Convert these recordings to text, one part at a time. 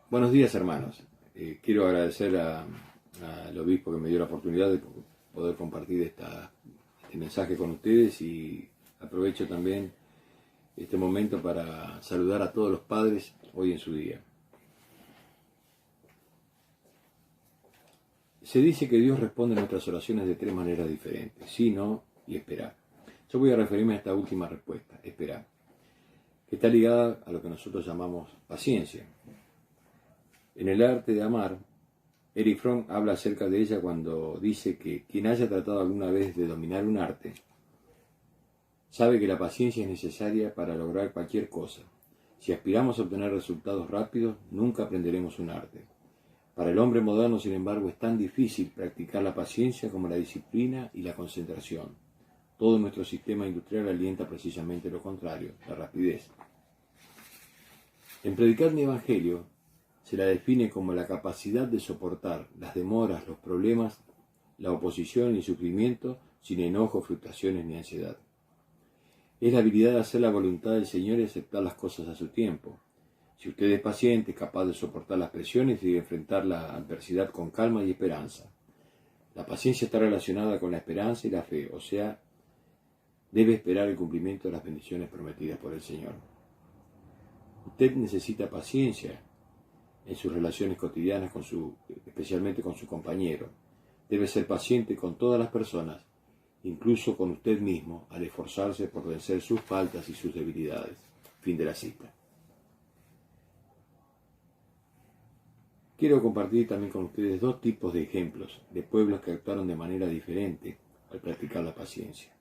Buenos días, hermanos. Quiero agradecer al obispo que me dio la oportunidad de poder compartir este mensaje con ustedes, y aprovecho también este momento para saludar a todos los padres hoy en su día. Se dice que Dios responde a nuestras oraciones de tres maneras diferentes: sí, no y esperar. Yo voy a referirme a esta última respuesta, esperar, que está ligada a lo que nosotros llamamos paciencia. En el arte de amar, Erich Fromm habla acerca de ella cuando dice que quien haya tratado alguna vez de dominar un arte sabe que la paciencia es necesaria para lograr cualquier cosa. Si aspiramos a obtener resultados rápidos, nunca aprenderemos un arte. Para el hombre moderno, sin embargo, es tan difícil practicar la paciencia como la disciplina y la concentración. Todo nuestro sistema industrial alienta precisamente lo contrario, la rapidez. En predicar mi evangelio, se la define como la capacidad de soportar las demoras, los problemas, la oposición y el sufrimiento sin enojo, frustraciones ni ansiedad. Es la habilidad de hacer la voluntad del Señor y aceptar las cosas a su tiempo. Si usted es paciente, es capaz de soportar las presiones y de enfrentar la adversidad con calma y esperanza. La paciencia está relacionada con la esperanza y la fe, o sea, debe esperar el cumplimiento de las bendiciones prometidas por el Señor. Usted necesita paciencia en sus relaciones cotidianas, especialmente con su compañero. Debe ser paciente con todas las personas, incluso con usted mismo, al esforzarse por vencer sus faltas y sus debilidades. Fin de la cita. Quiero compartir también con ustedes dos tipos de ejemplos de pueblos que actuaron de manera diferente al practicar la paciencia.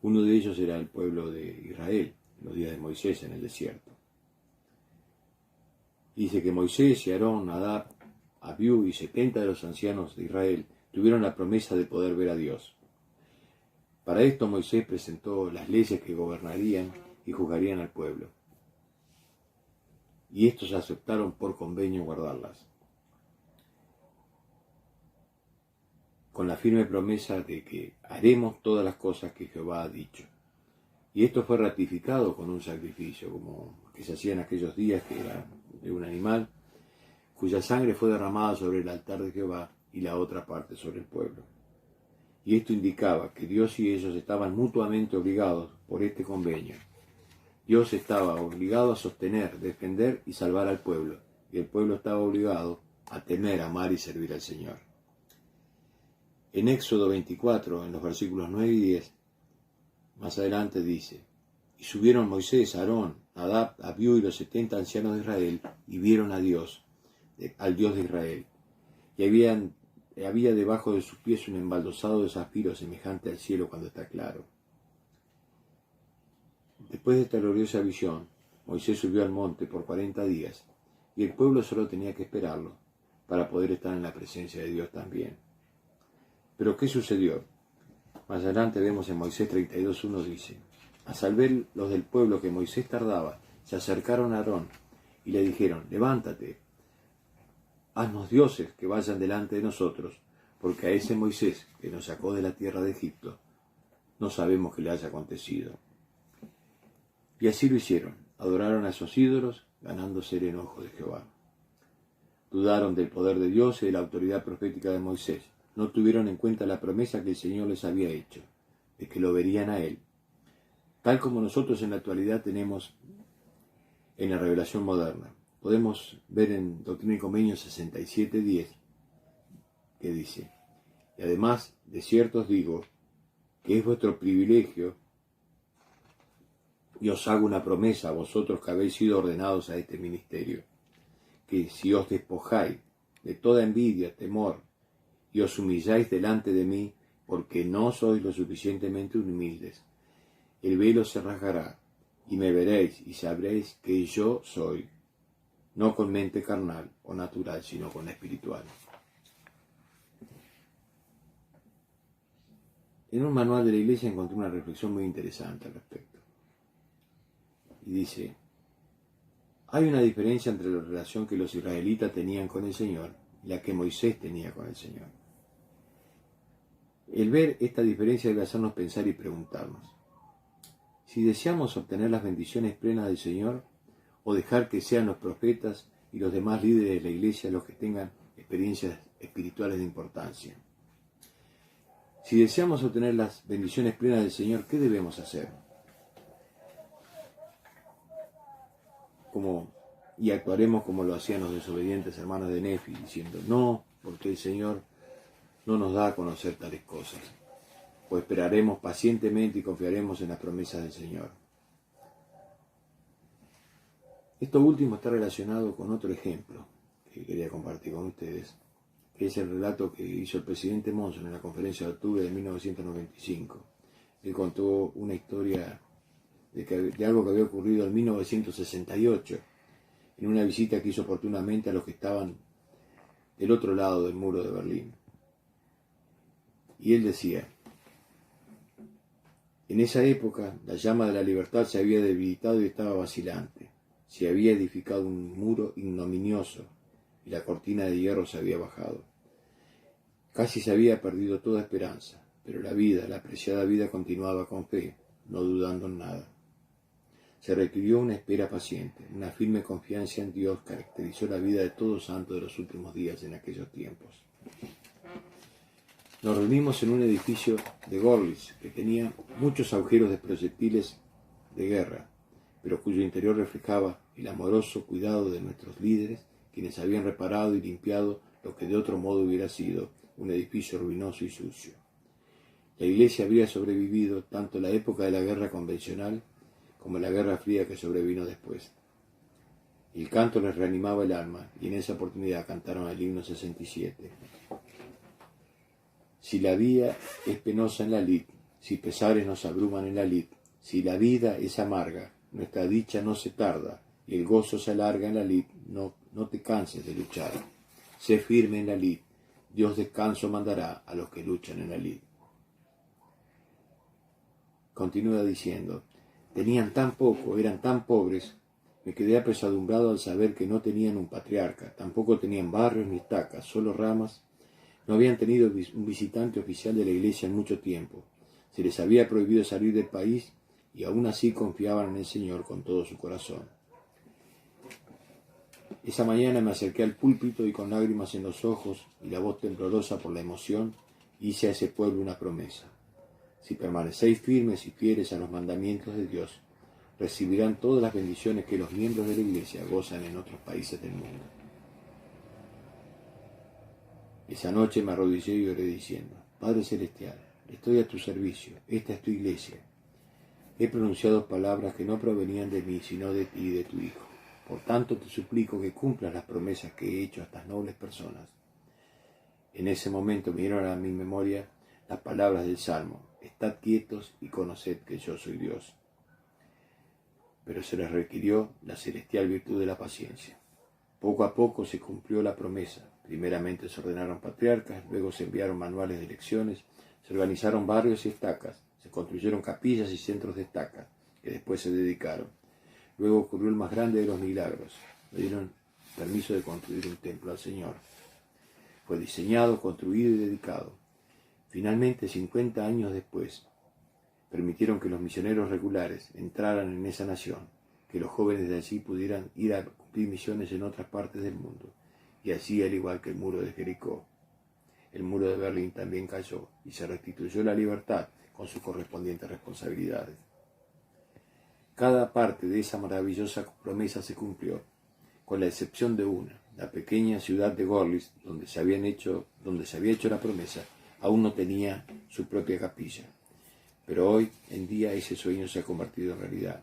Uno de ellos era el pueblo de Israel, en los días de Moisés en el desierto. Dice que Moisés y Aarón, Nadab, Abiú y 70 de los ancianos de Israel tuvieron la promesa de poder ver a Dios. Para esto Moisés presentó las leyes que gobernarían y juzgarían al pueblo, y estos aceptaron por convenio guardarlas, con la firme promesa de que haremos todas las cosas que Jehová ha dicho. Y esto fue ratificado con un sacrificio, como que se hacía en aquellos días, que era de un animal, cuya sangre fue derramada sobre el altar de Jehová y la otra parte sobre el pueblo. Y esto indicaba que Dios y ellos estaban mutuamente obligados por este convenio. Dios estaba obligado a sostener, defender y salvar al pueblo, y el pueblo estaba obligado a temer, amar y servir al Señor. En Éxodo 24, en los versículos 9 y 10, más adelante dice: y subieron Moisés, Aarón, Nadab, Abiú y los 70 ancianos de Israel, y vieron a Dios, al Dios de Israel. Y había debajo de sus pies un embaldosado de zafiro semejante al cielo cuando está claro. Después de esta gloriosa visión, Moisés subió al monte por 40 días, y el pueblo solo tenía que esperarlo para poder estar en la presencia de Dios también. Pero ¿qué sucedió? Más adelante vemos en Moisés 32:1 dice: al ver los del pueblo que Moisés tardaba, se acercaron a Aarón y le dijeron: levántate, haznos dioses que vayan delante de nosotros, porque a ese Moisés que nos sacó de la tierra de Egipto, no sabemos qué le haya acontecido. Y así lo hicieron, adoraron a esos ídolos, ganándose el enojo de Jehová. Dudaron del poder de Dios y de la autoridad profética de Moisés. No tuvieron en cuenta la promesa que el Señor les había hecho, de que lo verían a Él, tal como nosotros en la actualidad tenemos en la revelación moderna. Podemos ver en Doctrina y Convenios 67:10, que dice: y además de cierto os digo que es vuestro privilegio, y os hago una promesa a vosotros que habéis sido ordenados a este ministerio, que si os despojáis de toda envidia, temor, y os humilláis delante de mí, porque no sois lo suficientemente humildes, el velo se rasgará, y me veréis y sabréis que yo soy, no con mente carnal o natural, sino con la espiritual. En un manual de la iglesia encontré una reflexión muy interesante al respecto. Y dice: hay una diferencia entre la relación que los israelitas tenían con el Señor y la que Moisés tenía con el Señor. El ver esta diferencia debe hacernos pensar y preguntarnos: si deseamos obtener las bendiciones plenas del Señor, o dejar que sean los profetas y los demás líderes de la iglesia los que tengan experiencias espirituales de importancia. Si deseamos obtener las bendiciones plenas del Señor, ¿qué debemos hacer? Y actuaremos como lo hacían los desobedientes hermanos de Nefi, diciendo, no, porque el Señor no nos da a conocer tales cosas. O esperaremos pacientemente y confiaremos en las promesas del Señor. Esto último está relacionado con otro ejemplo que quería compartir con ustedes, que es el relato que hizo el presidente Monson en la conferencia de octubre de 1995. Él contó una historia de algo que había ocurrido en 1968, en una visita que hizo oportunamente a los que estaban del otro lado del muro de Berlín. Y él decía, en esa época la llama de la libertad se había debilitado y estaba vacilante. Se había edificado un muro ignominioso y la cortina de hierro se había bajado. Casi se había perdido toda esperanza, pero la vida, la apreciada vida, continuaba con fe, no dudando en nada. Se requirió una espera paciente, una firme confianza en Dios caracterizó la vida de todos santos de los últimos días en aquellos tiempos. Nos reunimos en un edificio de Görlitz que tenía muchos agujeros de proyectiles de guerra, pero cuyo interior reflejaba el amoroso cuidado de nuestros líderes, quienes habían reparado y limpiado lo que de otro modo hubiera sido un edificio ruinoso y sucio. La iglesia había sobrevivido tanto la época de la guerra convencional como la Guerra Fría que sobrevino después. El canto les reanimaba el alma y en esa oportunidad cantaron el himno 67. Si la vía es penosa en la lid, si pesares nos abruman en la lid, si la vida es amarga, nuestra dicha no se tarda y el gozo se alarga en la lid, no te canses de luchar. Sé firme en la lid, Dios descanso mandará a los que luchan en la lid. Continúa diciendo, tenían tan poco, eran tan pobres, me quedé apesadumbrado al saber que no tenían un patriarca, tampoco tenían barrios ni estacas, solo ramas. No habían tenido un visitante oficial de la iglesia en mucho tiempo. Se les había prohibido salir del país y aún así confiaban en el Señor con todo su corazón. Esa mañana me acerqué al púlpito y con lágrimas en los ojos y la voz temblorosa por la emoción, hice a ese pueblo una promesa. Si permanecéis firmes y fieles a los mandamientos de Dios, recibirán todas las bendiciones que los miembros de la iglesia gozan en otros países del mundo. Esa noche me arrodillé y oré diciendo, Padre Celestial, estoy a tu servicio, esta es tu iglesia. He pronunciado palabras que no provenían de mí, sino de ti y de tu Hijo. Por tanto te suplico que cumplas las promesas que he hecho a estas nobles personas. En ese momento me vinieron a mi memoria las palabras del Salmo, estad quietos y conoced que yo soy Dios. Pero se les requirió la celestial virtud de la paciencia. Poco a poco se cumplió la promesa. Primeramente se ordenaron patriarcas, luego se enviaron manuales de lecciones, se organizaron barrios y estacas, se construyeron capillas y centros de estacas, que después se dedicaron. Luego ocurrió el más grande de los milagros. Le dieron permiso de construir un templo al Señor. Fue diseñado, construido y dedicado. Finalmente, 50 años después, permitieron que los misioneros regulares entraran en esa nación, que los jóvenes de allí pudieran ir a cumplir misiones en otras partes del mundo. Y así, al igual que el muro de Jericó, el muro de Berlín también cayó y se restituyó la libertad con sus correspondientes responsabilidades. Cada parte de esa maravillosa promesa se cumplió, con la excepción de una, la pequeña ciudad de Görlitz, donde se había hecho la promesa, aún no tenía su propia capilla. Pero hoy en día ese sueño se ha convertido en realidad.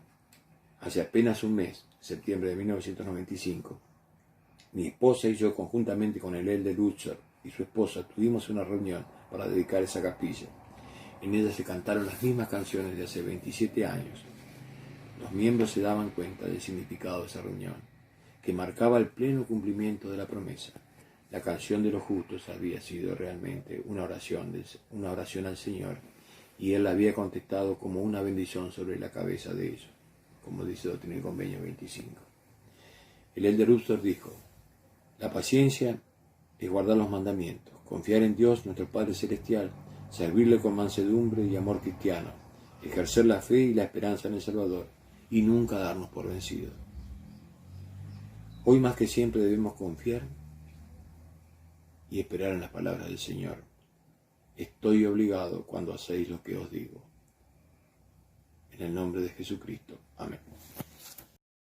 Hace apenas un mes, septiembre de 1995, mi esposa y yo, conjuntamente con el Elder Lutzer y su esposa, tuvimos una reunión para dedicar esa capilla. En ella se cantaron las mismas canciones de hace 27 años. Los miembros se daban cuenta del significado de esa reunión, que marcaba el pleno cumplimiento de la promesa. La canción de los justos había sido realmente una oración al Señor, y Él la había contestado como una bendición sobre la cabeza de ellos, como dice Doctrina y Convenio 25. El Elder Lutzer dijo, la paciencia es guardar los mandamientos, confiar en Dios, nuestro Padre Celestial, servirle con mansedumbre y amor cristiano, ejercer la fe y la esperanza en el Salvador, y nunca darnos por vencidos. Hoy más que siempre debemos confiar y esperar en las palabras del Señor. Estoy obligado cuando hacéis lo que os digo. En el nombre de Jesucristo. Amén.